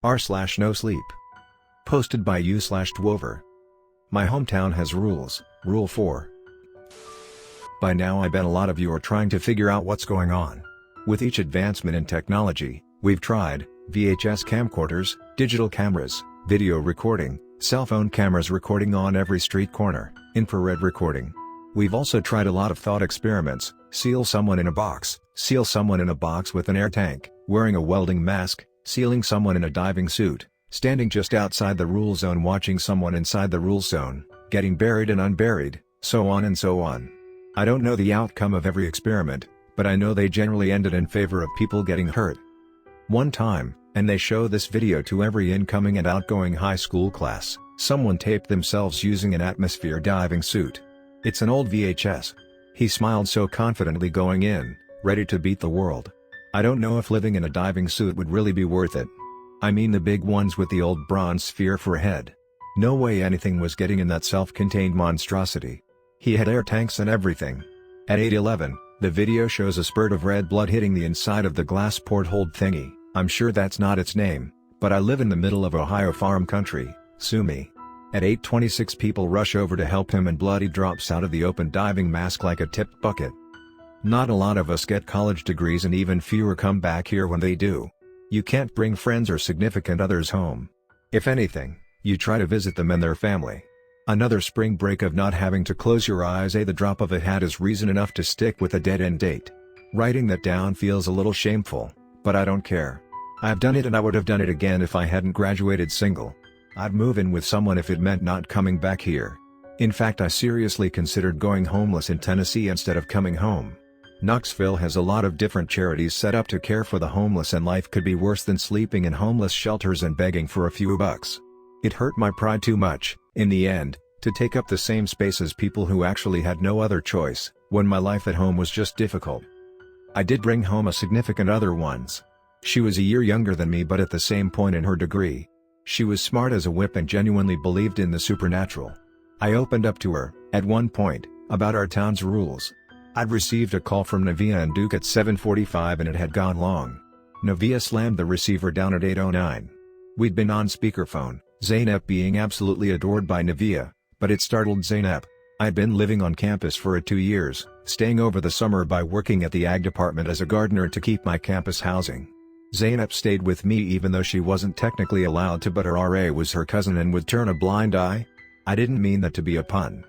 r/NoSleep. Posted by u/Dwovar. My hometown has rules. Rule 4. By now I bet a lot of you are trying to figure out what's going on. With each advancement in technology, we've tried VHS camcorders, digital cameras, video recording, cell phone cameras recording on every street corner, infrared recording. We've also tried a lot of thought experiments: seal someone in a box with an air tank, wearing a welding mask, sealing someone in a diving suit, standing just outside the rule zone watching someone inside the rule zone, getting buried and unburied, so on and so on. I don't know the outcome of every experiment, but I know they generally ended in favor of people getting hurt. One time, and they show this video to every incoming and outgoing high school class, someone taped themselves using an atmosphere diving suit. It's an old VHS. He smiled so confidently going in, ready to beat the world. I don't know if living in a diving suit would really be worth it. I mean the big ones with the old bronze sphere for a head. No way anything was getting in that self-contained monstrosity. He had air tanks and everything. At 8:11, the video shows a spurt of red blood hitting the inside of the glass porthole thingy. I'm sure that's not its name, but I live in the middle of Ohio farm country, sue me. At 8:26 people rush over to help him and bloody drops out of the open diving mask like a tipped bucket. Not a lot of us get college degrees and even fewer come back here when they do. You can't bring friends or significant others home. If anything, you try to visit them and their family. Another spring break of not having to close your eyes. The drop of a hat is reason enough to stick with a dead-end date. Writing that down feels a little shameful, but I don't care. I've done it and I would have done it again if I hadn't graduated single. I'd move in with someone if it meant not coming back here. In fact, I seriously considered going homeless in Tennessee instead of coming home. Knoxville has a lot of different charities set up to care for the homeless, and life could be worse than sleeping in homeless shelters and begging for a few bucks. It hurt my pride too much, in the end, to take up the same space as people who actually had no other choice, when my life at home was just difficult. I did bring home a significant other once. She was a year younger than me but at the same point in her degree. She was smart as a whip and genuinely believed in the supernatural. I opened up to her, at one point, about our town's rules. I'd received a call from Navia and Duke at 7:45 and it had gone long. Navia slammed the receiver down at 8:09. We'd been on speakerphone, Zainab being absolutely adored by Navia, but it startled Zainab. I'd been living on campus for 2 years, staying over the summer by working at the ag department as a gardener to keep my campus housing. Zainab stayed with me even though she wasn't technically allowed to, but her RA was her cousin and would turn a blind eye. I didn't mean that to be a pun.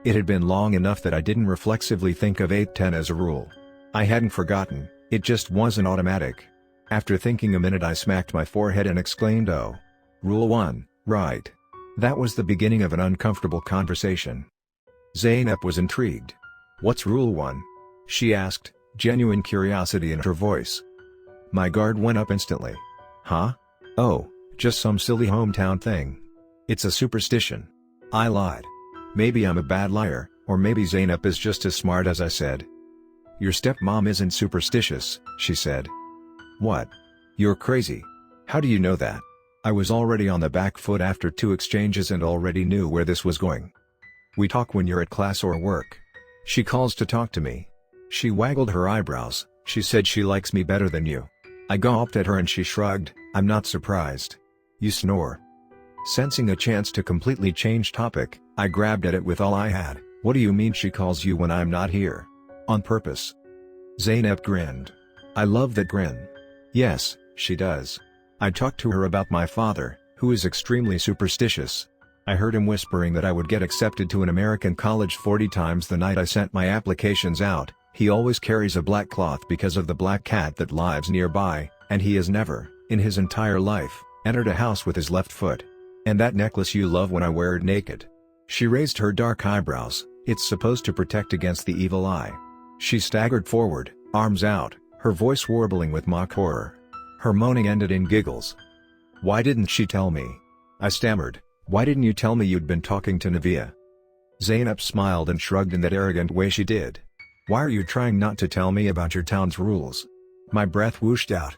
It had been long enough that I didn't reflexively think of 8:10 as a rule. I hadn't forgotten, it just wasn't automatic. After thinking a minute I smacked my forehead and exclaimed, "Oh. Rule 1, right." That was the beginning of an uncomfortable conversation. Zainab was intrigued. "What's Rule 1?" she asked, genuine curiosity in her voice. My guard went up instantly. "Huh? Oh, just some silly hometown thing. It's a superstition." I lied. Maybe I'm a bad liar, or maybe Zainab is just as smart as I said. "Your stepmom isn't superstitious," she said. "What? You're crazy. How do you know that?" I was already on the back foot after 2 exchanges and already knew where this was going. "We talk when you're at class or work. She calls to talk to me." She waggled her eyebrows. "She said she likes me better than you." I gawped at her and she shrugged. "I'm not surprised." "You snore." Sensing a chance to completely change topic, I grabbed at it with all I had. "What do you mean she calls you when I'm not here? On purpose?" Zainab grinned. I love that grin. "Yes, she does. I talked to her about my father, who is extremely superstitious. I heard him whispering that I would get accepted to an American college 40 times the night I sent my applications out. He always carries a black cloth because of the black cat that lives nearby, and he has never, in his entire life, entered a house with his left foot. And that necklace you love when I wear it naked." She raised her dark eyebrows. "It's supposed to protect against the evil eye." She staggered forward, arms out, her voice warbling with mock horror. Her moaning ended in giggles. "Why didn't she tell me?" I stammered. "Why didn't you tell me you'd been talking to Navia?" Zainab smiled and shrugged in that arrogant way she did. "Why are you trying not to tell me about your town's rules?" My breath whooshed out.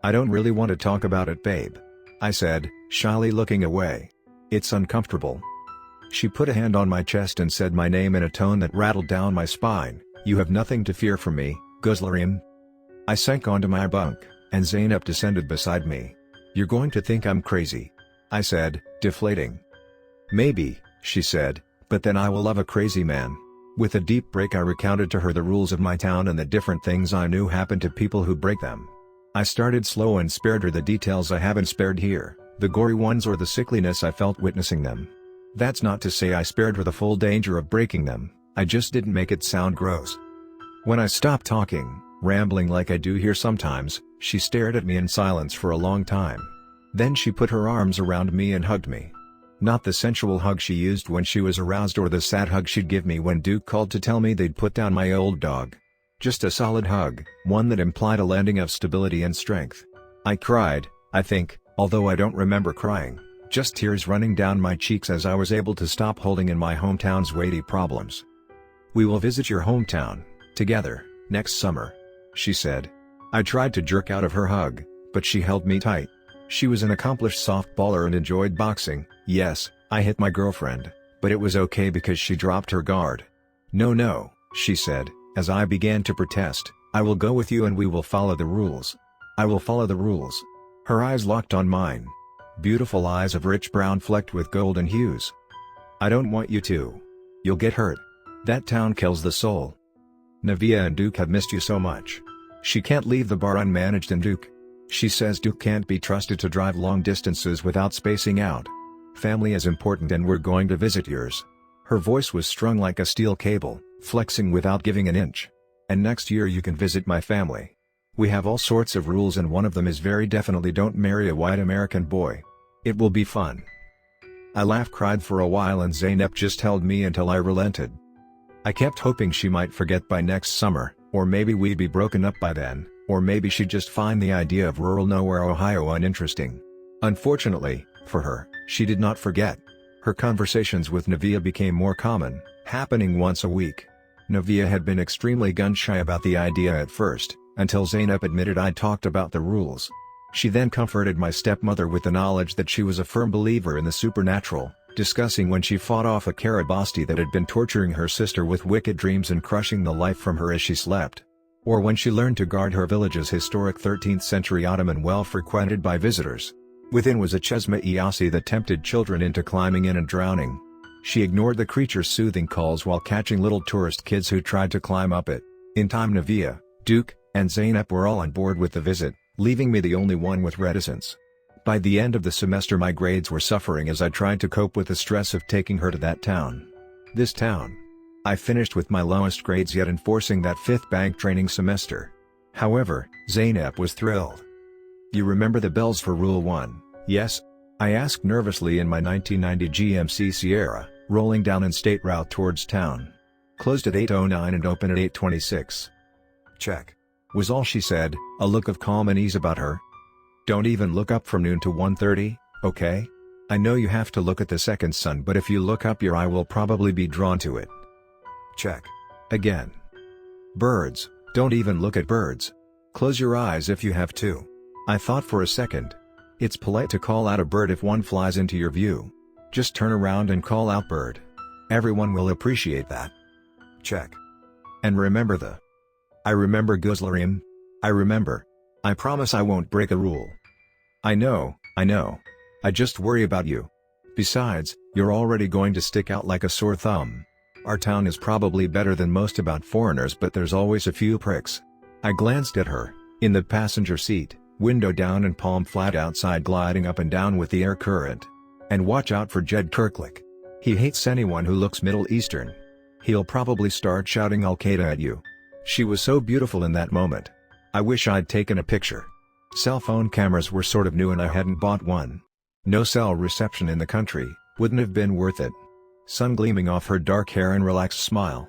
"I don't really want to talk about it, babe," I said, shyly looking away. "It's uncomfortable." She put a hand on my chest and said my name in a tone that rattled down my spine. "You have nothing to fear from me, Guzlarim." I sank onto my bunk, and Zainab descended beside me. "You're going to think I'm crazy," I said, deflating. "Maybe," she said, "but then I will love a crazy man." With a deep break I recounted to her the rules of my town and the different things I knew happened to people who break them. I started slow and spared her the details I haven't spared here, the gory ones or the sickliness I felt witnessing them. That's not to say I spared her the full danger of breaking them, I just didn't make it sound gross. When I stopped talking, rambling like I do here sometimes, she stared at me in silence for a long time. Then she put her arms around me and hugged me. Not the sensual hug she used when she was aroused or the sad hug she'd give me when Duke called to tell me they'd put down my old dog. Just a solid hug, one that implied a landing of stability and strength. I cried, I think, although I don't remember crying, just tears running down my cheeks as I was able to stop holding in my hometown's weighty problems. "We will visit your hometown, together, next summer," she said. I tried to jerk out of her hug, but she held me tight. She was an accomplished softballer and enjoyed boxing. Yes, I hit my girlfriend, but it was okay because she dropped her guard. No, she said, as I began to protest, "I will go with you and we will follow the rules. I will follow the rules." Her eyes locked on mine. Beautiful eyes of rich brown flecked with golden hues. "I don't want you to. You'll get hurt. That town kills the soul. Navia and Duke have missed you so much. She can't leave the bar unmanaged and Duke. She says Duke can't be trusted to drive long distances without spacing out. Family is important and we're going to visit yours." Her voice was strung like a steel cable, flexing without giving an inch. "And next year you can visit my family. We have all sorts of rules and one of them is very definitely don't marry a white American boy. It will be fun." I cried for a while and Zainab just held me until I relented. I kept hoping she might forget by next summer, or maybe we'd be broken up by then, or maybe she'd just find the idea of rural nowhere Ohio uninteresting. Unfortunately, for her, she did not forget. Her conversations with Navia became more common, happening once a week. Navia had been extremely gun-shy about the idea at first, until Zainab admitted I'd talked about the rules. She then comforted my stepmother with the knowledge that she was a firm believer in the supernatural, discussing when she fought off a Karabasti that had been torturing her sister with wicked dreams and crushing the life from her as she slept. Or when she learned to guard her village's historic 13th century Ottoman well frequented by visitors. Within was a Chesma Iasi that tempted children into climbing in and drowning. She ignored the creature's soothing calls while catching little tourist kids who tried to climb up it. In time Navia, Duke, and Zainab were all on board with the visit, leaving me the only one with reticence. By the end of the semester my grades were suffering as I tried to cope with the stress of taking her to that town. This town. I finished with my lowest grades yet enforcing that 5th bank training semester. However, Zainab was thrilled. "You remember the bells for Rule 1, yes?" I asked nervously in my 1990 GMC Sierra, rolling down in State Route towards town. "Closed at 8:09 and open at 8:26. "Check," was all she said, a look of calm and ease about her. "Don't even look up from noon to 1:30, okay? I know you have to look at the second sun but if you look up your eye will probably be drawn to it." Check. Again. "Birds, don't even look at birds. Close your eyes if you have to." I thought for a second. It's polite to call out a bird if one flies into your view. Just turn around and call out bird. Everyone will appreciate that. Check. "And remember the..." "I remember Guzlarim. I remember. I promise I won't break a rule." I know. I just worry about you. Besides, you're already going to stick out like a sore thumb. Our town is probably better than most about foreigners but there's always a few pricks." I glanced at her, in the passenger seat, window down and palm flat outside gliding up and down with the air current. "And watch out for Jed Kirklick. He hates anyone who looks Middle Eastern. He'll probably start shouting Al-Qaeda at you." She was so beautiful in that moment. I wish I'd taken a picture. Cell phone cameras were sort of new and I hadn't bought one. No cell reception in the country, wouldn't have been worth it. Sun gleaming off her dark hair and relaxed smile.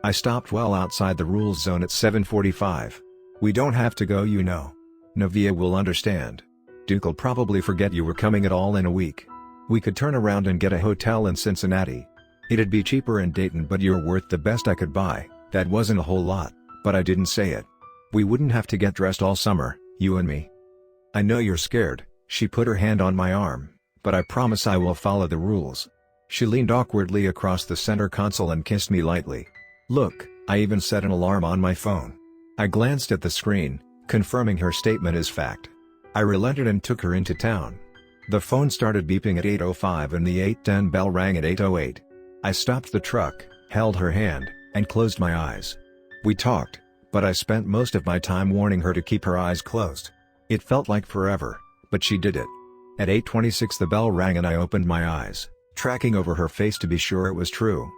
I stopped well outside the rules zone at 7:45. "We don't have to go, you know. Navia will understand. Duke'll probably forget you were coming at all in a week. We could turn around and get a hotel in Cincinnati. It'd be cheaper in Dayton but you're worth the best I could buy." That wasn't a whole lot, but I didn't say it. "We wouldn't have to get dressed all summer, you and me." "I know you're scared," she put her hand on my arm, "but I promise I will follow the rules." She leaned awkwardly across the center console and kissed me lightly. "Look, I even set an alarm on my phone." I glanced at the screen, confirming her statement as fact. I relented and took her into town. The phone started beeping at 8:05 and the 8:10 bell rang at 8:08. I stopped the truck, held her hand, and closed my eyes. We talked, but I spent most of my time warning her to keep her eyes closed. It felt like forever, but she did it. At 8:26 the bell rang and I opened my eyes, tracking over her face to be sure it was true.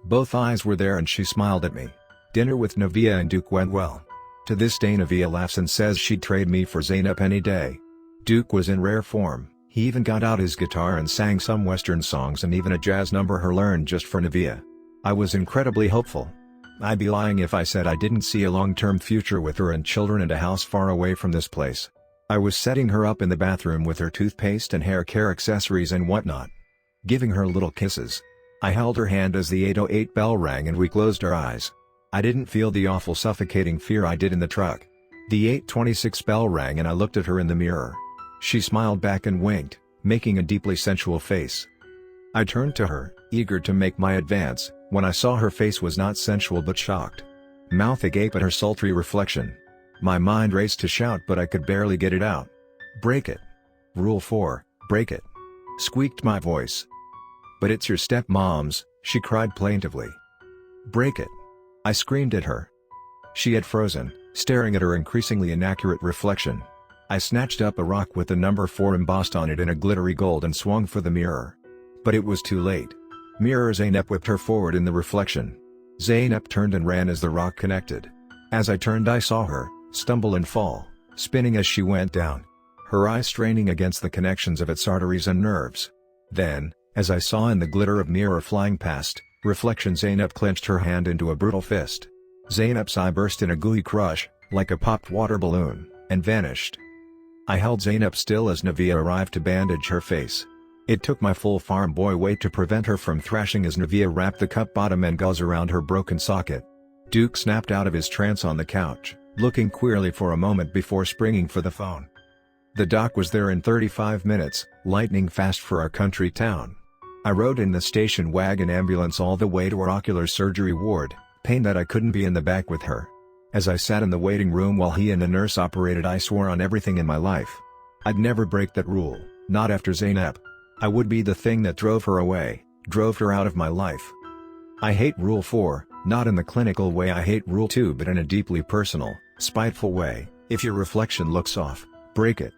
Both eyes were there and she smiled at me. Dinner with Navia and Duke went well. To this day Navia laughs and says she'd trade me for Zainab any day. Duke was in rare form. He even got out his guitar and sang some Western songs and even a jazz number he learned just for Navia. I was incredibly hopeful. I'd be lying if I said I didn't see a long-term future with her and children and a house far away from this place. I was setting her up in the bathroom with her toothpaste and hair care accessories and whatnot. Giving her little kisses. I held her hand as the 8:08 bell rang and we closed our eyes. I didn't feel the awful suffocating fear I did in the truck. The 8:26 bell rang and I looked at her in the mirror. She smiled back and winked, making a deeply sensual face. I turned to her, eager to make my advance, when I saw her face was not sensual but shocked. Mouth agape at her sultry reflection. My mind raced to shout but I could barely get it out. "Break it. Rule 4, break it," squeaked my voice. "But it's your stepmom's," she cried plaintively. "Break it," I screamed at her. She had frozen, staring at her increasingly inaccurate reflection. I snatched up a rock with the number 4 embossed on it in a glittery gold and swung for the mirror. But it was too late. Mirror Zainab whipped her forward in the reflection. Zainab turned and ran as the rock connected. As I turned I saw her, stumble and fall, spinning as she went down. Her eyes straining against the connections of its arteries and nerves. Then, as I saw in the glitter of mirror flying past, reflection Zainab clenched her hand into a brutal fist. Zainab's eye burst in a gooey crush, like a popped water balloon, and vanished. I held Zainab still as Navia arrived to bandage her face. It took my full farm boy weight to prevent her from thrashing as Navia wrapped the cup bottom and gauze around her broken socket. Duke snapped out of his trance on the couch, looking queerly for a moment before springing for the phone. The doc was there in 35 minutes, lightning fast for our country town. I rode in the station wagon ambulance all the way to her ocular surgery ward, pain that I couldn't be in the back with her. As I sat in the waiting room while he and a nurse operated I swore on everything in my life. I'd never break that rule, not after Zainab. I would be the thing that drove her away, drove her out of my life. I hate Rule 4, not in the clinical way I hate Rule 2 but in a deeply personal, spiteful way. If your reflection looks off, break it.